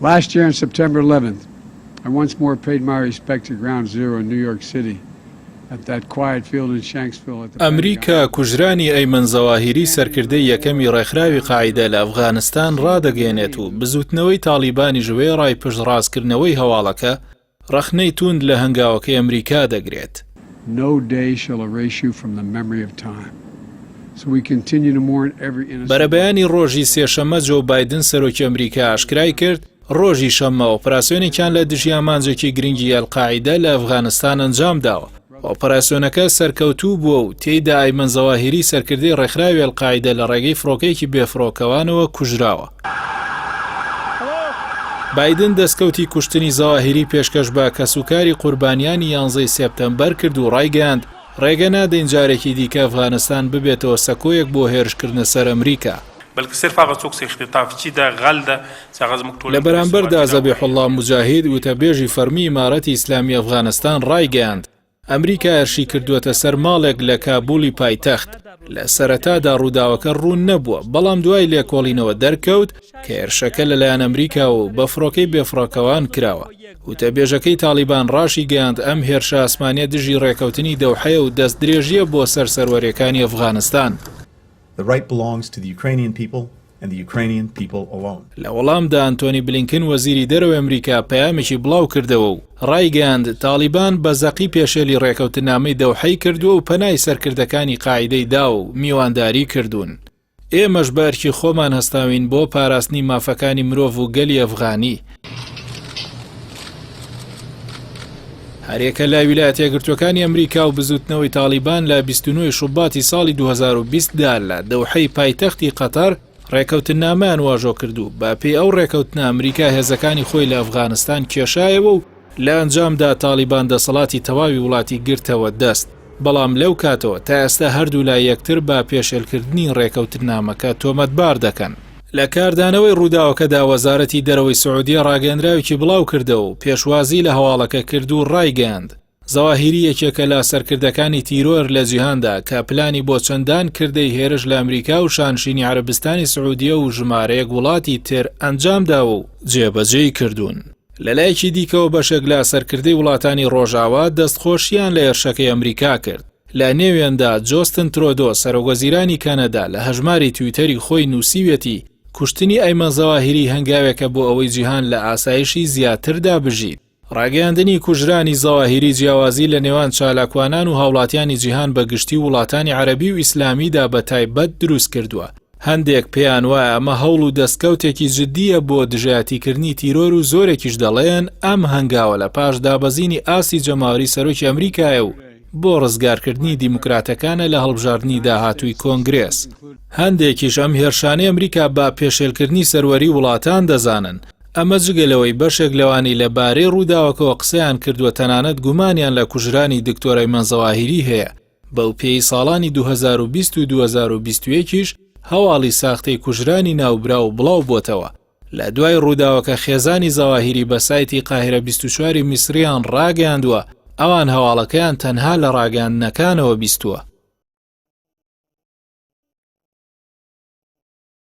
Last year on September 11th, I once more paid my respect to Ground Zero in New York City at that quiet field in Shanksville at the ئەمریکا کوژرانی ئەیمن زەواهیری سەرکردەی یەکەمی ڕێکخراوی قاعیدە لە ئەفغانستان ڕادەگەێنێت و بزوتنەوەی تاڵیبانی ژوێ ڕای پشتڕاستکردنەوەی هەواڵەکە ڕەخنەی توند لە هەنگاوەکەی ئەمریکا دەگرێت. No day shall erase you from the memory of time. So we continue to mourn every innocent. بەرەبەیانی ڕۆژی سێشەممە جۆ بایدن سەرۆکی ئەمریکا ئاشکرای کرد ڕۆژی شەممە ئۆپراسیۆنێکیان لە دژی ئامانجێکی گرنگی ئەلقاعیدە لە ئەفغانستان ئەنجام داوە. ئۆپراسیۆنەکە سەرکەوتوو بووە و تێیدا ئەیمن زەواهیری سەرکردەی ڕێکخراوی ئەلقاعیدە لە ڕێگەی فڕۆکەیەکی بێفڕۆکەوانەوە کوژراوە. بایدن دەستکەوتی کوشتنی زەواهیری پێشکەش بە کەسوکاری قوربانیانی 11 سێپتەمبەر کرد و ڕایگەاند ڕێگە نادەین جارێکی دیکە ئەفغانستان ببێتەوە سەکۆیەک بۆ هێرشکردنە سەر ئەمریکا. لە بەرامبەردا زەبیحوڵڵا موجاهید وتەبێژی فەرمی ئیمارەتی ئیسلامی ئەفغانستان ڕایگەاند ئەمریکا هێرشی کردووەتە سەر ماڵێک لە کابولی پایتەخت. لە سەرەتادا ڕووداوەکە ڕوون نەبووە، بەڵام دوای لێکۆڵینەوە دەرکەوت کە هێرشەکە لەلایەن ئەمریکا و بە فڕۆکەی بێفڕۆکەوان کراوە. وتەبێژەکەی تاڵیبان ڕاشی گەیاند ئەم هێرشە ئاسمانیە دژی ڕێکەوتنی دەوحەیە و دەست درێژیە بۆ سەر سەروەریەکانی ئەفغانستان. لە وەڵامدا ئەنتۆنی بلینکن وەزیری دەرەوەی ئەمریکا پەیامێکی بڵاو کردەوە و ڕایگەاند تاڵیبان بە زەقی پێشێلی ڕێکەوتنامەی دەوحەی کردووە و پەنای سەرکردەکانی قاعیدەی دا و میوانداری کردوون. ئێمەش بەرکی خۆمان هەستاوین بۆ پاراستنی مافەکانی مرۆڤ و گەلی ئەفغانی. هەرێکە لای ویلایەتە یەکگرتووەکانی ئەمریکا و بزوتنەوەی تاڵیبان لە 29 شوباتی ساڵی 2020دا لە دەوحەی پایتەختی قەتەر ڕێکەوتنامەیان واژۆ کردو. بە پێی ئەو ڕێکەوتنە ئەمریکا هێزەکانی خۆی لە ئەفغانستان کێشایەوە و لە ئەنجامدا تاڵیبان دەسەڵاتی تەواوی وڵاتی گرتەوە دەست. بەڵام لەو کاتەوە تا ئێستا هەردوو لای یەکتر بە پێشێلکردنی ڕێکەوتنامەکە تۆمەتبار دەکەن. لە کاردانەوەی ڕووداوەکەدا وەزارەتی دەرەوەی سعودیە ڕاگەیەنراوێکی بڵاو کردەوە و پێشوازی لە هەواڵەکە کرد و ڕایگەاند زەواهیری یەکێکە لە سەرکردەکانی تیرۆر لە جیهاندا کە پلانی بۆ چەندان کردەی هێرش لە ئەمریکا و شانشینی عەرەبستانی سعودیە و ژمارەیەک وڵاتی تر ئەنجامداوە و جێبەجێی کردوون. لەلایەکی دیکەوە بەشێک لە سەرکردەی وڵاتانی ڕۆژاوا دەستخۆشیان لە هێرشەکەی ئەمریکا کرد. لە نێوێندا جۆستن ترۆدۆ سەرۆکوەزیرانی کەنەدا لە هەژماری تویتەری خۆی نووسیوێتی کوشتنی ئەیمن زەواهیری هەنگاوێکە بۆ ئەوەی جیهان لە ئاسایشی زیاتردا بژیت. ڕاگەیاندنی کوژرانی زەواهیری جیاوازی لە نێوان چالاکوانان و هاوڵاتیانی جیهان بە گشتی وڵاتانی عەرەبی و ئیسلامیدا بە تایبەت دروست کردووە. هەندێک پێیان وایە ئەمە هەوڵ و دەستکەوتێکی جددیە بۆ دژایەتیکردنی تیرۆر و زۆرێکیش دەڵێن ئەم هەنگاوە لە پاش دابەزینی ئاسی جەماوەری سەرۆکی ئەمریکایە و بۆ ڕزگارکردنی دیموکراتەکانە لە هەڵبژاردننی داهاتووی کۆنگرێس. هەندێکیش ئەم هێرشانەی ئەمریکا بە پێشێلکردنی سەروەری وڵاتان دەزانن. ئەمە جگەلەوەی بەشێک لەوانی لەبارەی ڕووداوەکەوە قسەیان کردووە تەنانەت گومانیان لە کوژرانی دکتۆر ئەیمن زەواهیری هەیە. بەو پێی ساڵانی 2020 و 2021یش هەواڵی ساختەی کوژرانی ناوبرا و بڵاو بۆتەوە. لە دوای ڕووداوەکە خێزانی زەواهیری بە سایتی قاهرە 24 میسریان ڕاگەیاندووە ئەوان هەواڵەکەیان تەنها لە ڕاگەاندنەکانەوە بیستووە.